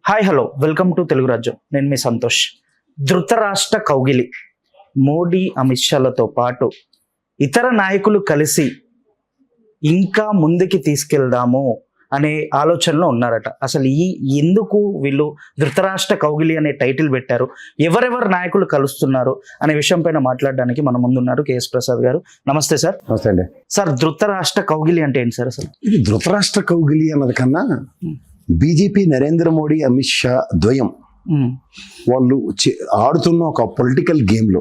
Hi hello welcome to Telugu రాజ్యం. నేను మీ సంతోష్. ధృతరాష్ట్ర కౌగిలి మోడీ అమిత్ షాలతో పాటు ఇతర నాయకులు కలిసి ఇంకా ముందుకి తీసుకెళ్దాము అనే ఆలోచనలో ఉన్నారట. అసలు ఎందుకు వీళ్ళు ధృతరాష్ట్ర కౌగిలి అనే టైటిల్ పెట్టారు, ఎవరెవరు నాయకులు కలుస్తున్నారు అనే విషయం పైన మాట్లాడడానికి మన ముందున్నారు కేఎస్ ప్రసాద్ గారు. నమస్తే సార్. నమస్తే అండి. సార్, ధృతరాష్ట్ర కౌగిలి అంటే ఏంటి సార్? అసలు ఇది ధృతరాష్ట్ర కౌగిలి అన్నది కన్నా బీజేపీ నరేంద్ర మోడీ అమిత్ షా ద్వయం వాళ్ళు ఆడుతున్న ఒక పొలిటికల్ గేమ్ లో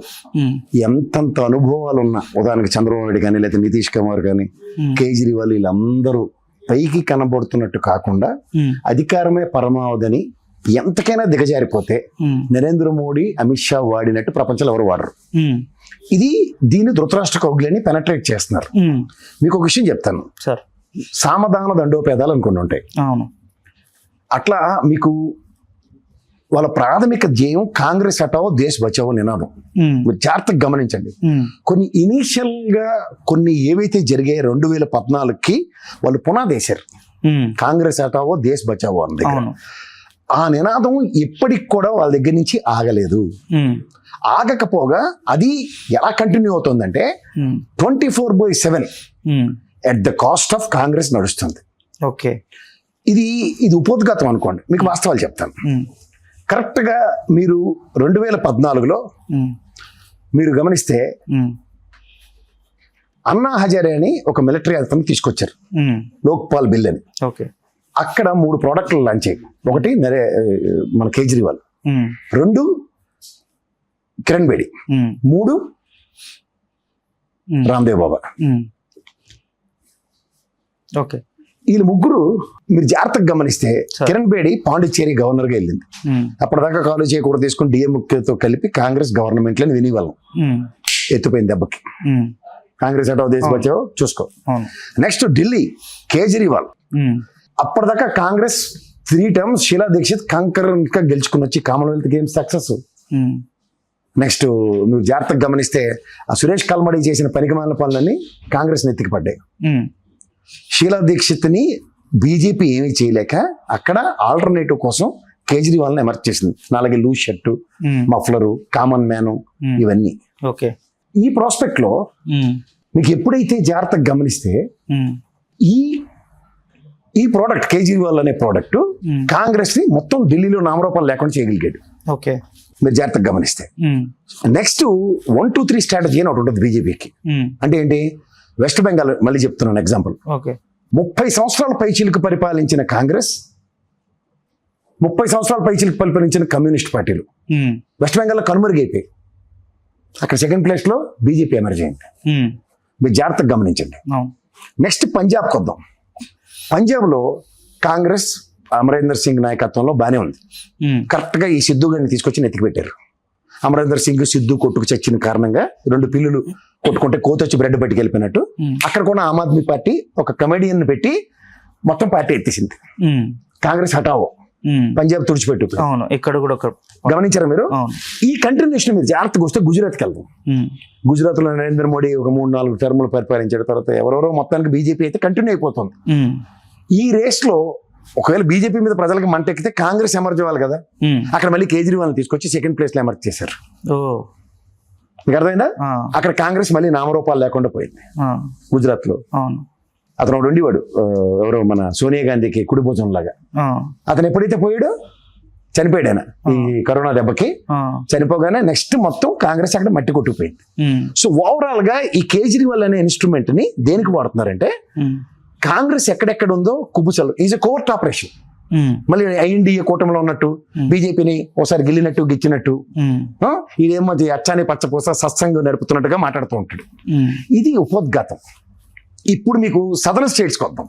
ఎంతంత అనుభవాలు ఉన్నా, ఉదాహరణకి చంద్రబాబు నాయుడు కానీ లేకపోతే నితీష్ కుమార్ కానీ కేజ్రీవాల్ వీళ్ళందరూ పైకి కనబడుతున్నట్టు కాకుండా అధికారమే పరమావధిని ఎంతకైనా దిగజారిపోతే నరేంద్ర మోడీ అమిత్ షా వాడినట్టు ప్రపంచంలో ఎవరు వాడరు. దీన్ని ధృతరాష్ట్ర కౌగిలి అని పెనట్రేట్ చేస్తున్నారు. మీకు ఒక విషయం చెప్తాను సార్. సామధాన దండోపేదాలు అనుకుని ఉంటాయి. అవును. అట్లా మీకు వాళ్ళ ప్రాథమిక ధ్యేయం కాంగ్రెస్ హటావో దేశ్ బచావో నినాదం. మీరు జాగ్రత్తగా గమనించండి. కొన్ని ఇనీషియల్ గా కొన్ని ఏవైతే జరిగాయి 2014కి వాళ్ళు పునాదేశారు. కాంగ్రెస్ హటావో దేశ్ బచావో అన్నది. ఆ నినాదం ఇప్పటికి కూడా వాళ్ళ దగ్గర నుంచి ఆగలేదు. ఆగకపోగా అది ఎలా కంటిన్యూ అవుతుందంటే 24/7 at the cost of Congress నడుస్తుంది. ఓకే. ఇది ఉపోద్ఘాతం అనుకోండి. మీకు వాస్తవాలు చెప్తాను. కరెక్ట్గా మీరు 2014లో మీరు గమనిస్తే అన్నా హజారే అని ఒక మిలిటరీ అతను తీసుకొచ్చారు, లోక్పాల్ బిల్ అని. అక్కడ 3 ప్రోడక్ట్లు లాంచ్ అయ్యాయి. ఒకటి మన కేజ్రీవాల్, 2 కిరణ్ బేడి, 3 రామ్దేవ్ బాబా. ఓకే. వీళ్ళు ముగ్గురు మీరు జాగ్రత్తగా గమనిస్తే కిరణ్ బేడి పాండిచ్చేరి గవర్నర్ గా వెళ్ళింది. అప్పటిదాకా కాలేజ్ చేయకూడదు తీసుకుని డిఎంకేతో కలిపి కాంగ్రెస్ గవర్నమెంట్ లో వినివాళ్ళం. ఎత్తుపోయింది దెబ్బకి. కాంగ్రెస్ అటో దేశ బచావో చూసుకో. నెక్స్ట్ ఢిల్లీ కేజ్రీవాల్. అప్పటిదాకా కాంగ్రెస్ 3 టర్మ్స్ షీలా దీక్షిత్ కంకరంగా గెలుచుకుని వచ్చి కామన్వెల్త్ గేమ్స్ సక్సెస్. నెక్స్ట్ నువ్వు జాగ్రత్తగా గమనిస్తే ఆ సురేష్ కల్మడి చేసిన పనికిమాలిన పనులన్నీ కాంగ్రెస్ నెత్తికి పడ్డాయి. షీలా దీక్షిత్ని బీజేపీ ఏమీ చేయలేక అక్కడ ఆల్టర్నేటివ్ కోసం కేజ్రీవాల్ని ఎమర్జ్ చేసింది. 4 loose shirt, muffler, common man, ఇవన్నీ. ఓకే. ఈ ప్రాస్పెక్ట్ లో మీకు ఎప్పుడైతే జాగ్రత్తగా గమనిస్తే ఈ ప్రోడక్ట్ కేజ్రీవాల్ అనే ప్రోడక్ట్ కాంగ్రెస్ ని మొత్తం ఢిల్లీలో నామరూపాలు లేకుండా చేయగలిగాడు. ఓకే. మీరు జాగ్రత్తగా గమనిస్తే నెక్స్ట్ 1-2-3 స్ట్రాటజీ అని ఒకటి ఉంటుంది బీజేపీకి. అంటే ఏంటి? వెస్ట్ బెంగాల్ మళ్ళీ చెప్తున్నాను ఎగ్జాంపుల్. 30 సంవత్సరాల పైచీలకు పరిపాలించిన కాంగ్రెస్, 30 సంవత్సరాల పైచీలకు పరిపాలించిన కమ్యూనిస్ట్ పార్టీలు వెస్ట్ బెంగాల్లో కనుమరుగైపోయి అక్కడ సెకండ్ ప్లేస్ లో బీజేపీ ఎమర్జ్ అయింది. మీరు జాగ్రత్తగా గమనించండి. నెక్స్ట్ పంజాబ్కి వద్దాం. పంజాబ్ లో కాంగ్రెస్ అమరేందర్ సింగ్ నాయకత్వంలో బానే ఉంది. కరెక్ట్ గా ఈ సిద్ధు గారిని తీసుకొచ్చి నెత్తికి పెట్టారు. అమరేందర్ సింగ్ సిద్ధు కొట్టుకు చచ్చిన కారణంగా 2 పిల్లులు కొట్టుకుంటే కోతొచ్చి బ్రెడ్ పట్టుకెళ్ళిపోయినట్టు అక్కడ కూడా ఆమ్ ఆద్మీ పార్టీ ఒక కమెడియన్ పెట్టి మొత్తం పార్టీ ఎత్తేసింది. కాంగ్రెస్ హటావో పంజాబ్ తుడిచిపెట్టు. ఇక్కడ కూడా గమనించారా మీరు? ఈ కంటిన్యూషన్ మీరు జాగ్రత్తగా వస్తే గుజరాత్కి వెళ్దాం. గుజరాత్ లో నరేంద్ర మోడీ ఒక 3-4 టర్ములు పరిపాలించిన తర్వాత ఎవరెవరో మొత్తానికి బీజేపీ అయితే కంటిన్యూ అయిపోతుంది. ఈ రేస్ లో ఒకవేళ బీజేపీ మీద ప్రజలకు మంట ఎక్కితే కాంగ్రెస్ ఎమర్జ్ అవ్వాలి కదా. అక్కడ మళ్ళీ కేజ్రీవాల్ తీసుకొచ్చి సెకండ్ ప్లేస్ లో ఎమర్జ్ చేశారు. మీకు అర్థమైందా? అక్కడ కాంగ్రెస్ మళ్ళీ నామరూపాలు లేకుండా పోయింది. గుజరాత్ లో అతను ఒకడు ఉండేవాడు, ఎవరో మన సోనియా గాంధీకి కుడిభుజం లాగా. అతను ఎప్పుడైతే పోయాడో చనిపోయాడు. ఆయన ఈ కరోనా దెబ్బకి చనిపోగానే నెక్స్ట్ మొత్తం కాంగ్రెస్ అక్కడ మట్టి కొట్టుకుపోయింది. సో ఓవరాల్ గా ఈ కేజ్రీవాల్ అనే ఇన్స్ట్రుమెంట్ ని దేనికి వాడుతున్నారంటే కాంగ్రెస్ ఎక్కడెక్కడ ఉందో కుబుసలు ఈజ్ ఎ కోర్ట్ ఆపరేషన్. మళ్ళీ ఐఎన్డీఏ కూటమిలో ఉన్నట్టు బీజేపీని ఒకసారి గిల్లినట్టు గిచ్చినట్టు ఇదేమో అచ్చాని పచ్చపూస సత్సంగం నడుపుతున్నట్టుగా మాట్లాడుతూ ఉంటాడు. ఇది ఉపోద్ఘాతం. ఇప్పుడు మీకు సదరన్ స్టేట్స్కి వద్దాం.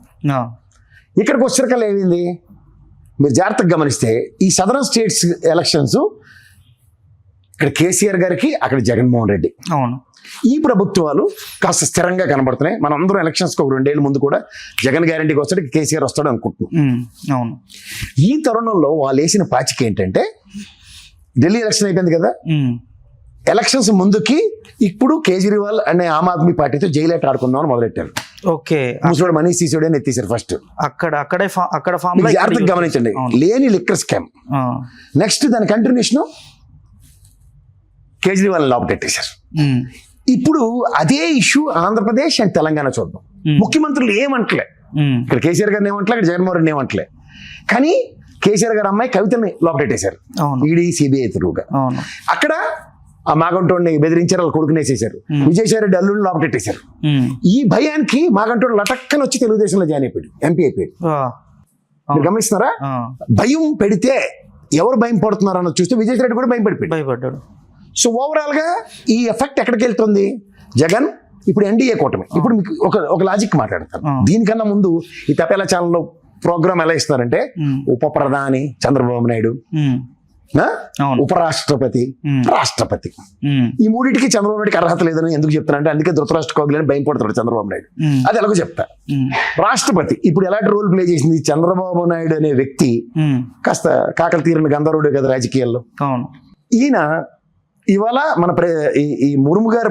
ఇక్కడికి వచ్చేకల్లా ఏమైంది? మీరు జాగ్రత్తగా గమనిస్తే ఈ సదరన్ స్టేట్స్ ఎలక్షన్స్ ఇక్కడ కేసీఆర్ గారికి, అక్కడ జగన్మోహన్ రెడ్డి. ఈ ప్రభుత్వాలు కాస్త స్థిరంగా కనబడుతున్నాయి. మనం అందరం ఎలక్షన్స్కి ఒక 2 ఏళ్ళ ముందు కూడా జగన్ గ్యారంటీకి వస్తాడు, కేసీఆర్ వస్తాడు అనుకుంటున్నాం. ఈ తరుణంలో వాళ్ళు వేసిన పాచిక ఏంటంటే ఢిల్లీ ఎలక్షన్ అయిపోయింది కదా, ఎలక్షన్స్ ముందుకి ఇప్పుడు కేజ్రీవాల్ అనే ఆమ్ ఆద్మీ పార్టీతో జైలేట్ ఆడుకుందాం అని మొదలెట్టారు. ఓకే, ముసలోడు మనీష్ సిసోడియా అని ఎత్తేసారు ఫస్ట్. అక్కడ ఫామ్ జాగ్రత్తగా గమనించండి, లేని లిక్కర్ స్కామ్. నెక్స్ట్ దాని కంటిన్యూషన్ కేజ్రీవాల్ లోపలెట్టేశారు. ఇప్పుడు అదే ఇష్యూ ఆంధ్రప్రదేశ్ అండ్ తెలంగాణ చూద్దాం. ముఖ్యమంత్రులు ఏమంటలే, ఇక్కడ కేసీఆర్ గారిని ఏమంటలే, ఇక్కడ జగన్మోహన్ రెడ్డి ఏమంటలే, కానీ కేసీఆర్ గారు అమ్మాయి కవితని లోపలెట్టేశారు ఈడీ సిబిఐ త్రూగా. అక్కడ ఆ మాగంటోడిని బెదిరించారు, వాళ్ళ కొడుకుని వేసేశారు. విజయసాయి రెడ్డి అల్లుడిని లోపలెట్టేశారు. ఈ భయానికి మాగంటోడు లటక్కన వచ్చి తెలుగుదేశంలో జాయిన్ అయిపోయాడు, ఎంపీ అయిపోయాడు. మీరు గమనిస్తున్నారా? భయం పెడితే ఎవరు భయం పడుతున్నారు అన్నది చూస్తే విజయసాయి రెడ్డి కూడా భయపడ్డాడు. సో ఓవరాల్ గా ఈ ఎఫెక్ట్ ఎక్కడికి వెళ్తుంది? జగన్ ఇప్పుడు ఎన్డీఏ కూటమి. ఇప్పుడు మీకు ఒక లాజిక్ మాట్లాడతాను. దీనికన్నా ముందు ఈ తపేలా ఛానల్లో ప్రోగ్రామ్ ఎలా ఇస్తున్నారంటే ఉప ప్రధాని చంద్రబాబు నాయుడు, ఉపరాష్ట్రపతి, రాష్ట్రపతి, ఈ మూడింటికి చంద్రబాబు నాయుడికి అర్హత లేదని ఎందుకు చెప్తానంటే అందుకే ధృతరాష్ట్ర కోగిలని భయం పడుతున్నాడు చంద్రబాబు నాయుడు. అది ఎలాగో చెప్తా. రాష్ట్రపతి ఇప్పుడు ఎలాంటి రోల్ ప్లే చేసింది? చంద్రబాబు నాయుడు అనే వ్యక్తి కాస్త కాకలు తీరిన గంధర్వుడు కదా రాజకీయాల్లో. ఈయన ఇవాళ మన ఈ ముర్ము గారు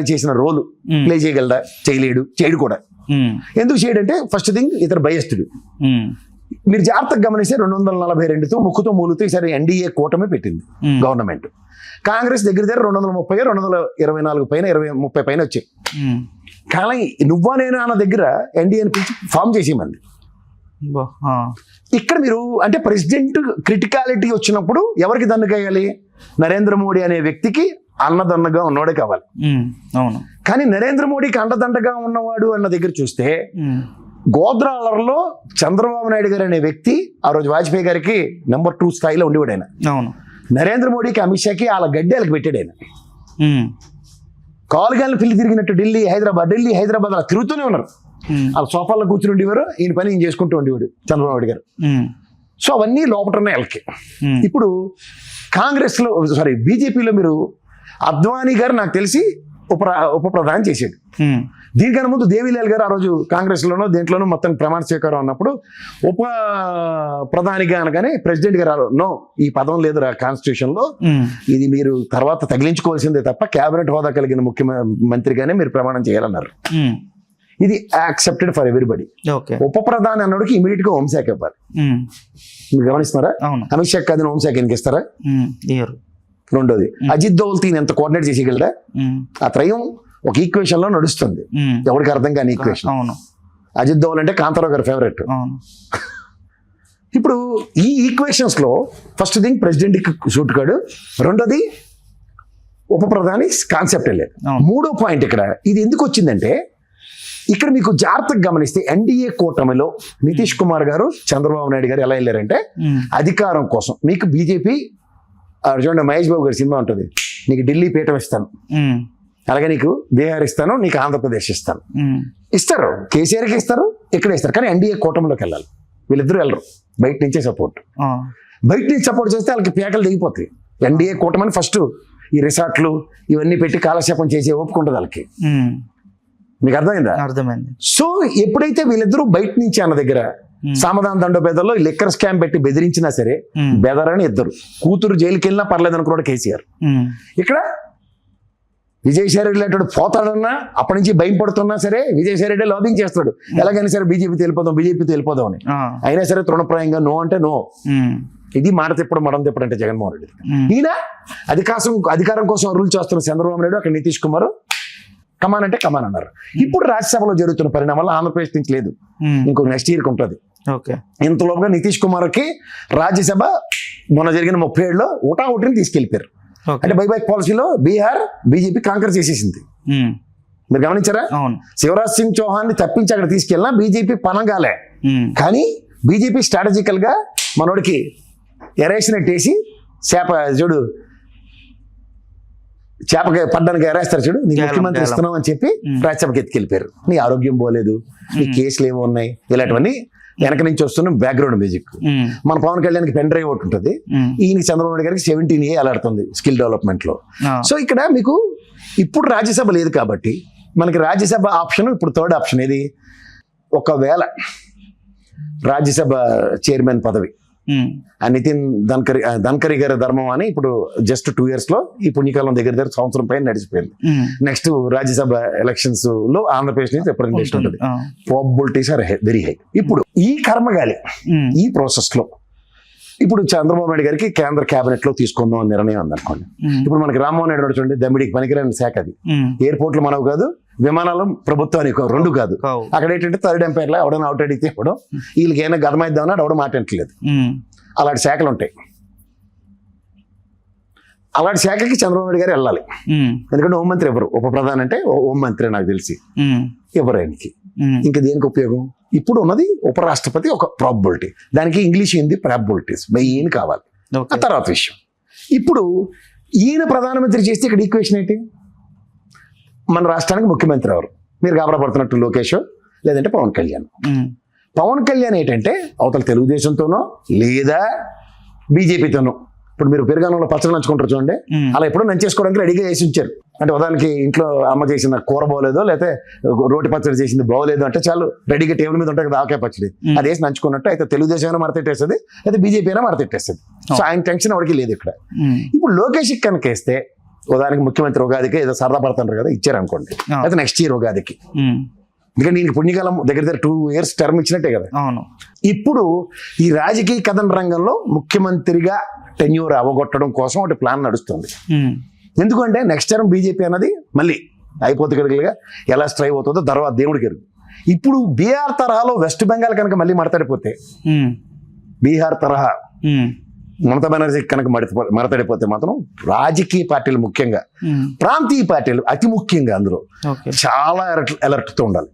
చేసిన రోలు ప్లే చేయగలడా? చేయడు కూడా. ఎందుకు చేయడంటే ఫస్ట్ థింగ్ ఇతను భయస్థుడు. మీరు జాగ్రత్తగా గమనిస్తే 242తో ముక్కుతో మూలుతో ఈసారి ఎన్డీఏ కూటమి పెట్టింది గవర్నమెంట్. కాంగ్రెస్ దగ్గర 230, 224 పైన 30 పైన వచ్చాయి. కానీ నువ్వా నేను అన్న దగ్గర ఎన్డీఏని పిలిచి ఫామ్ చేసేమంది. ఇక్కడ మీరు అంటే ప్రెసిడెంట్ క్రిటికాలిటీ వచ్చినప్పుడు ఎవరికి దన్నుకేయాలి? నరేంద్ర మోడీ అనే వ్యక్తికి అన్నదన్నగా ఉన్నవాడే కావాలి. అవును. కానీ నరేంద్ర మోడీకి అండదండగా ఉన్నవాడు అన్న దగ్గర చూస్తే గోద్రాలలో చంద్రబాబు నాయుడు గారు అనే వ్యక్తి ఆ రోజు వాజ్పేయి గారికి నెంబర్ 2 స్థాయిలో ఉండేవాడు ఆయన. అవును. నరేంద్ర మోడీకి, అమిత్ షాకి వాళ్ళ గడ్డేలకు పెట్టాడు ఆయన. కాలుగాలను పిల్లి తిరిగినట్టు ఢిల్లీ హైదరాబాద్ అలా తిరుగుతూనే ఉన్నారు. వాళ్ళ సోఫాల్లో కూర్చుని ఉండేవారు, ఈయన పని ఈయన చేసుకుంటూ ఉండేవాడు చంద్రబాబు నాయుడు గారు. సో అవన్నీ లోపటనే వాళ్ళకి. ఇప్పుడు కాంగ్రెస్లో బీజేపీలో మీరు అద్వానీ గారు నాకు తెలిసి ఉప ప్రధాని చేశాడు. దీనికన్నా ముందు దేవిలాల్ గారు ఆ రోజు కాంగ్రెస్లోనో దేంట్లోనో మొత్తం ప్రమాణ స్వీకారం అన్నప్పుడు ఉప ప్రధానిగా అనగానే ప్రెసిడెంట్ గారు నో, ఈ పదం లేదు కాన్స్టిట్యూషన్ లో, ఇది మీరు తర్వాత తగిలించుకోవాల్సిందే తప్ప కేబినెట్ హోదా కలిగిన ముఖ్యమంత్రిగానే మీరు ప్రమాణం చేయాలన్నారు. ఇది యాక్సెప్టెడ్ ఫర్ ఎవ్రీబడి. ఉప ప్రధాని అన్నోడికి ఇమీడియట్ గా హోంశాఖ ఇవ్వాలి. మీరు గమనిస్తున్నారా? అమిత్ షా కాదని హోంశాఖ ఎన్నికి ఇస్తారా? రెండోది అజిత్ దోవల్ తీని ఎంత కోఆర్డినేట్ చేసేయగలరా? ఆ త్రయం ఒక ఈక్వేషన్ లో నడుస్తుంది, ఎవరికి అర్థం కాని ఈక్వేషన్. అజిత్ దోవల్ అంటే కాంతారావు గారి ఫేవరెట్. ఇప్పుడు ఈ ఈక్వేషన్స్ లో ఫస్ట్ థింగ్ ప్రెసిడెంట్ కి సూట్ కాడు, రెండోది ఉప ప్రధాని కాన్సెప్ట్ లేదు. మూడో పాయింట్ ఇక్కడ ఇది ఎందుకు వచ్చిందంటే ఇక్కడ మీకు జాగ్రత్తగా గమనిస్తే ఎన్డీఏ కూటమిలో నితీష్ కుమార్ గారు చంద్రబాబు నాయుడు గారు ఎలా వెళ్ళారంటే అధికారం కోసం. మీకు బీజేపీ చూడండి, మహేష్ బాబు గారి సినిమా ఉంటుంది, నీకు ఢిల్లీ పీఠం ఇస్తాను, అలాగే నీకు బీహార్ ఇస్తాను, నీకు ఆంధ్రప్రదేశ్ ఇస్తాను. ఇస్తారు, కేసీఆర్కి ఇస్తారు, ఇక్కడ ఇస్తారు. కానీ ఎన్డీఏ కూటమిలోకి వెళ్ళాలి. వీళ్ళిద్దరూ వెళ్ళరు, బయట నుంచే సపోర్ట్. బయట నుంచి సపోర్ట్ చేస్తే వాళ్ళకి పేకలు దిగిపోతాయి. ఎన్డీఏ కూటమని ఫస్ట్ ఈ రిసార్ట్లు ఇవన్నీ పెట్టి కాలక్షేపం చేసే ఓపుకుంటుంది వాళ్ళకి. మీకు అర్థమైందా? అర్థమైంది. సో ఎప్పుడైతే వీళ్ళిద్దరూ బయట నుంచి అన్న దగ్గర సామధాన దండోపేదల్లో లిక్కర్ స్కామ్ పెట్టి బెదిరించినా సరే బెదరని ఇద్దరు, కూతురు జైలుకి వెళ్ళినా పర్లేదు అనుకున్నాడు కేసీఆర్. ఇక్కడ విజయసాయి రెడ్డి లాంటి పోతాడన్నా అప్పటి నుంచి భయం పడుతున్నా సరే విజయసాయి రెడ్డి లాబింగ్ చేస్తాడు, ఎలాగైనా సరే బీజేపీతో వెళ్ళిపోదాం అని. అయినా సరే తృణప్రాయంగా నో అంటే నో. ఇది మాట తిప్పడం మడం తిప్పడం అంటే జగన్మోహన్ రెడ్డి. ఈయన అధికారం కోసం రూల్ చేస్తున్న చంద్రబాబు నాయుడు, అక్కడ నితీష్ కుమార్ కమాన్ అంటే కమాన్ అన్నారు. ఇప్పుడు రాజ్యసభలో జరుగుతున్న పరిణామాలు ఆంధ్రప్రదేశ్ నుంచి లేదు, ఇంకొక నెక్స్ట్ ఇయర్కి ఉంటుంది. ఇంతలోపుగా నితీష్ కుమార్కి రాజ్యసభ మొన్న జరిగిన 37లో ఒకటిని తీసుకెళ్లిపోయారు. అంటే బైబ్యాక్ పాలసీలో బీహార్ బీజేపీ కాంకర్ చేసేసింది. మీరు గమనించారా? శివరాజ్ సింగ్ చౌహాన్ ని తప్పించి అక్కడ తీసుకెళ్ళినా బీజేపీ పనంగాలే. కానీ బీజేపీ స్ట్రాటజికల్ గా మనోడికి ఎరేషన్ వేసి చేపకి పడ్డానికి ఎరేస్తారు చూడు, నీకు ముఖ్యమంత్రి ఇస్తున్నాం అని చెప్పి రాజ్యసభకి ఎత్తుకెళ్ళిపోయారు. నీ ఆరోగ్యం పోలేదు, నీ కేసులు ఏమో ఉన్నాయి, ఇలాంటివన్నీ వెనక నుంచి వస్తున్న బ్యాక్గ్రౌండ్ మ్యూజిక్. మన పవన్ కళ్యాణ్కి పెన్ డ్రైవ్ ఒకటి ఉంటుంది, ఈయనకి చంద్రబాబు నాయుడు గారికి 17A అలాడుతుంది స్కిల్ డెవలప్మెంట్ లో. సో ఇక్కడ మీకు ఇప్పుడు రాజ్యసభ లేదు కాబట్టి మనకి రాజ్యసభ ఆప్షన్ ఇప్పుడు థర్డ్ ఆప్షన్ ఏది? ఒకవేళ రాజ్యసభ చైర్మన్ పదవి ఆ నితిన్ ధన్కరీ గారి ధర్మం అని ఇప్పుడు జస్ట్ 2 years లో ఈ పుణ్యకాలం దగ్గర సంవత్సరం పైన నడిచిపోయింది. నెక్స్ట్ రాజ్యసభ ఎలక్షన్స్ లో ఆంధ్రప్రదేశ్ నుంచి రిప్రజెంటేషన్ ఉంటుంది. Probabilities are very high. ఇప్పుడు ఈ కర్మగాలి ఈ ప్రాసెస్ లో ఇప్పుడు చంద్రబాబు నాయుడు గారికి కేంద్ర కేబినెట్ లో తీసుకుందాం అని నిర్ణయం ఉందనుకోండి. ఇప్పుడు మనకి రామ్మోహన్ నాయుడు చూడండి, దమ్మిడికి పనికిరాని శాఖ అది. ఎయిర్పోర్ట్లు మనవు కాదు, విమానాలు ప్రభుత్వానికి రెండు కాదు. అక్కడ ఏంటంటే థర్డ్ ఎంపైర్ లా ఎవడైనా అవుట్ అడిగితే ఇవ్వడం, వీళ్ళకి ఏమైనా గదమైద్దామని ఎవడో మాట్లాడట్లేదు. అలాంటి శాఖలు ఉంటాయి. అలాంటి శాఖకి చంద్రబాబు నాయుడు గారు వెళ్ళాలి. ఎందుకంటే హోంమంత్రి ఎవరు, ఉప ప్రధాని అంటే హోంమంత్రి నాకు తెలిసి ఎవరు ఆయనకి. ఇంకా దేనికి ఉపయోగం? ఇప్పుడు ఉన్నది ఉపరాష్ట్రపతి ఒక ప్రాబబిలిటీ, దానికి ఇంగ్లీష్ హిందీ ప్రాబబిలిటీస్ మెయిన్ కావాలి. ఆ తర్వాత విషయం, ఇప్పుడు ఈయన ప్రధానమంత్రి చేస్తే ఇక్కడ ఈక్వేషన్ ఏంటి? మన రాష్ట్రానికి ముఖ్యమంత్రి ఎవరు? మీరు గాబరాపడుతున్నట్టు లోకేష్ లేదంటే పవన్ కళ్యాణ్. పవన్ కళ్యాణ్ ఏంటంటే అవతల తెలుగుదేశంతోనో లేదా బీజేపీతోనో, ఇప్పుడు మీరు పెరుగన్నంలో పచ్చడి నంచుకుంటారు చూడండి, అలా ఎప్పుడో నంచేసుకోవడానికి రెడీగా వేసి ఉంచారు. అంటే ఉదాహరణకి ఇంట్లో అమ్మ చేసిన కూర బాగోలేదో లేకపోతే రోటి పచ్చడి చేసింది బాగోలేదు అంటే చాలు రెడీగా టేబుల్ మీద ఉంటుంది కదా ఆవకాయ పచ్చడి, అది వేసి నంచుకున్నట్టు. అయితే తెలుగుదేశం అయినా మరతెట్టేస్తుంది, అయితే బీజేపీ అయినా మరతెట్టేస్తుంది. సో ఆయన టెన్షన్ ఎవరికి లేదు ఇక్కడ. ఇప్పుడు లోకేష్ కనుక వేస్తే ఉదాహరణకి ముఖ్యమంత్రి ఉగాదికి ఏదో సరదా పడుతుంటారు కదా, ఇచ్చారు అనుకోండి, అయితే నెక్స్ట్ ఇయర్ ఉగాదికి. ఎందుకంటే నేను పుణ్యకాలం దగ్గర 2 years టర్మ్ ఇచ్చినట్టే కదా. ఇప్పుడు ఈ రాజకీయ కథన రంగంలో ముఖ్యమంత్రిగా టెన్యూర్ అవగొట్టడం కోసం ఒకటి ప్లాన్ నడుస్తుంది. ఎందుకంటే నెక్స్ట్ టర్మ్ బీజేపీ అన్నది మళ్ళీ అయిపోతుగా ఎలా స్ట్రైవ్ అవుతుందో తర్వాత దేవుడికి ఎరుగు. ఇప్పుడు బీహార్ తరహాలో వెస్ట్ బెంగాల్ కనుక మళ్ళీ మడతడిపోతే, బీహార్ తరహా మమతా బెనర్జీ కనుక మడతడిపోతే మాత్రం రాజకీయ పార్టీలు ముఖ్యంగా ప్రాంతీయ పార్టీలు అతి ముఖ్యంగా అందులో చాలా అలర్ట్తో ఉండాలి.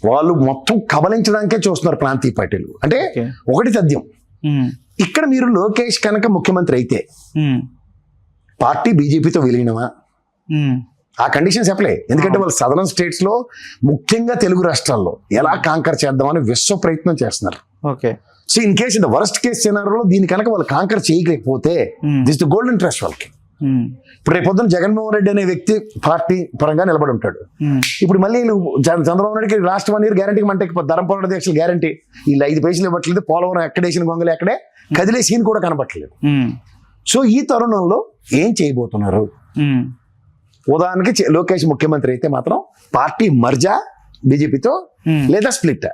వాళ్ళు మొత్తం కబలించడానికే చూస్తున్నారు ప్రాంతీయ పార్టీలు. అంటే ఒకటి సత్యం, ఇక్కడ మీరు లోకేష్ కనుక ముఖ్యమంత్రి అయితే పార్టీ బీజేపీతో విలీనమా? ఆ కండిషన్స్ అప్లై. ఎందుకంటే వాళ్ళు సదరన్ స్టేట్స్ లో ముఖ్యంగా తెలుగు రాష్ట్రాల్లో ఎలా కాంకర్ చేద్దామని విశ్వ ప్రయత్నం చేస్తున్నారు. So in case in the worst case సినారియోలో దీని కనుక వాళ్ళు కాంకర్ చేయలేకపోతే దిస్ ద గోల్డెన్ ట్రస్ట్ వాళ్ళకి. ఇప్పుడు రేపు పొద్దున జగన్మోహన్ రెడ్డి అనే వ్యక్తి పార్టీ పరంగా నిలబడి ఉంటాడు. ఇప్పుడు మళ్ళీ చంద్రబాబు నాయుడికి లాస్ట్ 1 year గ్యారంటీకి మంటే ధర్మపోరాట దీక్షలు గ్యారంటీ, వీళ్ళు 5 పైసలు ఇవ్వట్లేదు, పోలవరం ఎక్కడేసిన గొంగలు ఎక్కడే కదిలే సీన్ కూడా కనబట్టలేదు. సో ఈ తరుణంలో ఏం చేయబోతున్నారు? ఉదాహరణకి లోకేష్ ముఖ్యమంత్రి అయితే మాత్రం పార్టీ మర్జా బీజేపీతో లేదా స్ప్లిట్.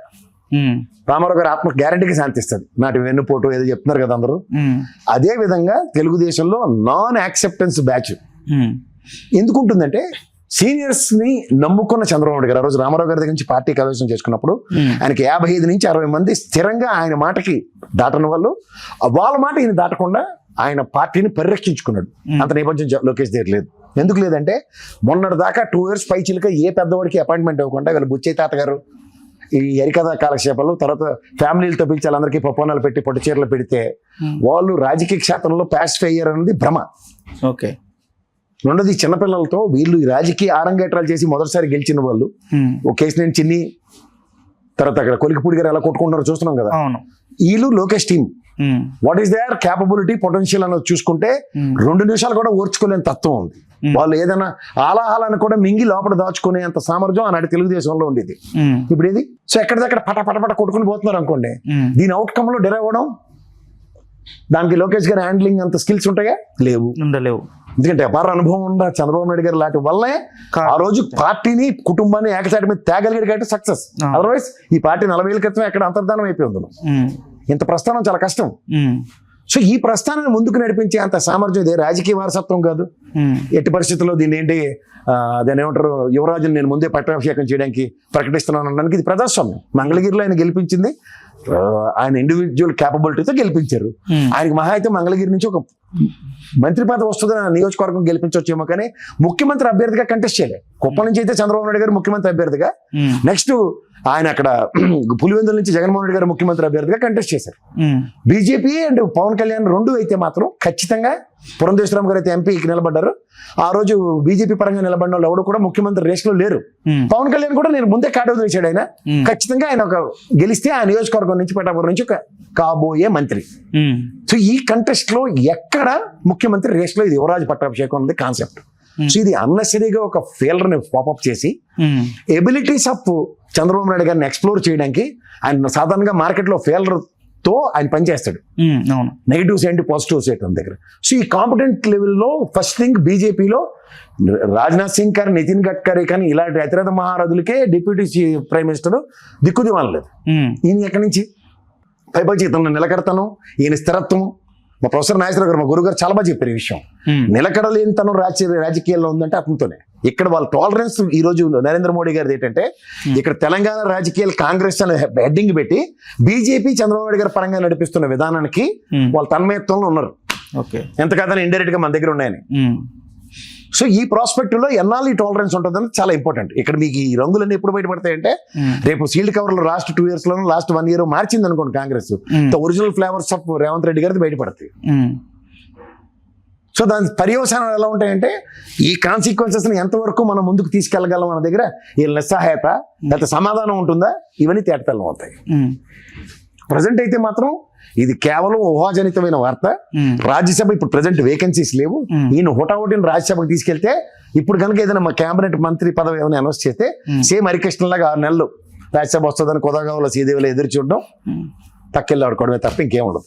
రామారావు గారి ఆత్మ గ్యారంటీకి శాంతిస్తుంది, నాటి వెన్నుపోటు ఏదో చెప్తున్నారు కదా అందరూ. అదే విధంగా తెలుగుదేశంలో నాన్ యాక్సెప్టెన్స్ బ్యాచ్ ఎందుకుంటుందంటే, సీనియర్స్ ని నమ్ముకున్న చంద్రబాబు నాయుడు గారు ఆ రోజు రామారావు గారి దగ్గర నుంచి పార్టీ కైవసం చేసుకున్నప్పుడు ఆయనకి 55 నుంచి 60 మంది స్థిరంగా ఆయన మాటకి దాటని వాళ్ళు, వాళ్ళ మాట ఈయన దాటకుండా ఆయన పార్టీని పరిరక్షించుకున్నాడు. అంత నేపథ్యం లోకేష్ దగ్గర లేదు. ఎందుకు లేదంటే మొన్నటి దాకా 2 years పై చిలుక ఏ పెద్దవాడికి అపాయింట్మెంట్ ఇవ్వకుండా వీళ్ళు బుచ్చయ్య తాత గారు ఈ హరికథ కాలక్షేపాలు తర్వాత ఫ్యామిలీలతో పిలిచి వాళ్ళందరికీ పప్పానాలు పెట్టి పట్టు చీరలు పెడితే వాళ్ళు రాజకీయ క్షేత్రంలో పాసిఫై అయ్యారు అన్నది భ్రమ. రెండోది చిన్నపిల్లలతో వీళ్ళు ఈ రాజకీయ ఆరంగేట్రాలు చేసి మొదటిసారి గెలిచిన వాళ్ళు, ఒక కేసినేని చిన్ని తర్వాత అక్కడ కొలికిపూడి గారు ఎలా కొట్టుకుంటారో చూస్తున్నాం కదా. వీళ్ళు Lokesh team what is their capability potential అనేది చూసుకుంటే 2 నిమిషాలు కూడా ఓర్చుకోలేని తత్వం ఉంది. వాళ్ళు ఏదైనా ఆలాహాలను కూడా మింగి లోపల దాచుకునే అంత సామర్థ్యం ఆనాటి తెలుగుదేశంలో ఉండేది. ఇప్పుడు ఇది సో ఎక్కడిదక్కడ పట కొట్టుకుని పోతున్నారు అనుకోండి, దీని అవుట్కమ్ లో డెరైవ్ అవ్వడం, దానికి లోకేష్ గారి హ్యాండ్లింగ్ అంత స్కిల్స్ ఉంటాయా? లేవు. ఎందుకంటే అపార అనుభవం ఉన్న చంద్రబాబు నాయుడు గారు లాంటి వల్లే ఆ రోజు పార్టీని కుటుంబాన్ని ఏకచాటి మీద తేగలిగాడు కాబట్టి సక్సెస్. అదర్వైజ్ ఈ పార్టీ 40 ఏళ్ల క్రితం ఎక్కడ అంతర్ధానం అయిపోయింది. ఇంత ప్రస్థానం చాలా కష్టం. సో ఈ ప్రస్థానాన్ని ముందుకు నడిపించే అంత సామర్థ్యం ఇదే, రాజకీయ వారసత్వం కాదు. ఎట్టి పరిస్థితుల్లో దీన్ని ఏంటి దాన్ని ఏమంటారు, యువరాజుని నేను ముందే పట్టాభిషేకం చేయడానికి ప్రకటిస్తున్నాను అనడానికి ఇది ప్రజాస్వామ్యం. మంగళగిరిలో ఆయన గెలిపించింది ఆయన ఇండివిజువల్ క్యాపబిలిటీతో గెలిపించారు. ఆయనకి మహా అయితే మంగళగిరి నుంచి ఒక మంత్రి పదవి వస్తుందని నియోజకవర్గం గెలిపించవచ్చేమో, కానీ ముఖ్యమంత్రి అభ్యర్థిగా కంటెస్ట్ చేయలేదు. కుప్పం నుంచి అయితే చంద్రబాబు నాయుడు గారు ముఖ్యమంత్రి అభ్యర్థిగా, నెక్స్ట్ ఆయన అక్కడ పులివెందుల నుంచి జగన్మోహన్ రెడ్డి గారు ముఖ్యమంత్రి అభ్యర్థిగా కంటెస్ట్ చేశారు. బీజేపీ అండ్ పవన్ కళ్యాణ్ 2 అయితే మాత్రం ఖచ్చితంగా పురంధేశ్వరరావు గారు అయితే ఎంపీకి నిలబడ్డారు. ఆ రోజు బీజేపీ పరంగా నిలబడిన వాళ్ళు ఎవరు కూడా ముఖ్యమంత్రి రేస్ లో లేరు. పవన్ కళ్యాణ్ కూడా నేను ముందే కాటో వేసాడు. ఆయన ఖచ్చితంగా ఆయన ఒక గెలిస్తే ఆ నియోజకవర్గం నుంచి పిఠాపురం నుంచి ఒక కాబోయే మంత్రి. సో ఈ కంటెస్ట్ లో ఎక్కడ ముఖ్యమంత్రి రేస్ లో ఇది యువరాజు పట్టాభిషేకం ఉంది కాన్సెప్ట్. సో ఇది అన్నెసరీగా ఒక ఫెయిలర్ ని పాపప్ చేసి ఎబిలిటీస్ ఆఫ్ చంద్రబాబు నాయుడు గారిని ఎక్స్ప్లోర్ చేయడానికి, ఆయన సాధారణంగా మార్కెట్ లో ఫెయిలర్ ఆయన పనిచేస్తాడు. అవును. నెగిటివ్స్ ఏంటి, పాజిటివ్స్ ఏంటి మన దగ్గర. సో ఈ కాంపిటెంట్ లెవెల్లో ఫస్ట్ థింగ్ బీజేపీలో రాజ్నాథ్ సింగ్ గారు, నితిన్ గడ్కరీ కానీ ఇలాంటి అతిరథ మహారథులకే డిప్యూటీ ప్రైమ్ మినిస్టర్ దిక్కుదివానలేదు. ఈయన ఎక్కడి నుంచి పైపచ్చి ఇతను నిలకడతాను, ఈయన స్థిరత్వం. మా ప్రొఫెసర్ నాగేశ్వరరావు గారు, మా గురువు గారు చాలా బాగా చెప్పారు ఈ విషయం. నిలకడలేని తనం రాజకీయాల్లో ఉందంటే అతనితోనే. ఇక్కడ వాళ్ళ టాలరెన్స్ ఈ రోజు నరేంద్ర మోడీ గారిది ఏంటంటే, ఇక్కడ తెలంగాణ రాజకీయాలు కాంగ్రెస్ అనే హెడ్డింగ్ పెట్టి బీజేపీ చంద్రబాబు నాయుడు గారి పరంగా నడిపిస్తున్న విధానానికి వాళ్ళు తన్మయత్వంలో ఉన్నారు. ఎంత కాదని ఇండైరెక్ట్ గా మన దగ్గర ఉన్నాయని. సో ఈ ప్రాస్పెక్టివ్ లో ఎన్నాళ్ళు ఈ టాలరెన్స్ ఉంటుందని చాలా ఇంపార్టెంట్. ఇక్కడ మీకు ఈ రంగులన్నీ ఎప్పుడు బయటపడతాయంటే, రేపు సీల్డ్ కవర్లు లాస్ట్ 2 years లోనూ లాస్ట్ 1 year మార్చింది అనుకోండి Congress, original flavours of Revanth Reddy గారిది బయటపడతాయి. సో దాని పర్యవసానాలు ఎలా ఉంటాయంటే, ఈ కాన్సిక్వెన్సెస్ ని ఎంతవరకు మనం ముందుకు తీసుకెళ్లగలం మన దగ్గర, ఈ నిస్సహాయత లేకపోతే సమాధానం ఉంటుందా, ఇవన్నీ తేటతెల్లం అవుతాయి. ప్రజెంట్ అయితే మాత్రం ఇది కేవలం ఊహాజనితమైన వార్త. రాజ్యసభ ఇప్పుడు ప్రజెంట్ వేకెన్సీస్ లేవు. ఈయన హుటాహుటిని రాజ్యసభకు తీసుకెళ్తే, ఇప్పుడు కనుక ఏదైనా మా కేబినెట్ మంత్రి పదవి ఏమైనా అనౌన్స్ చేస్తే, సేమ్ హరికృష్ణ లాగా 6 నెలలు రాజ్యసభ వస్తుందని కొదగావుల శ్రీదేవిలో ఎదురు చూడడం, తక్కెళ్ళి ఆడుకోవడమే తప్ప ఇంకేం ఉండదు.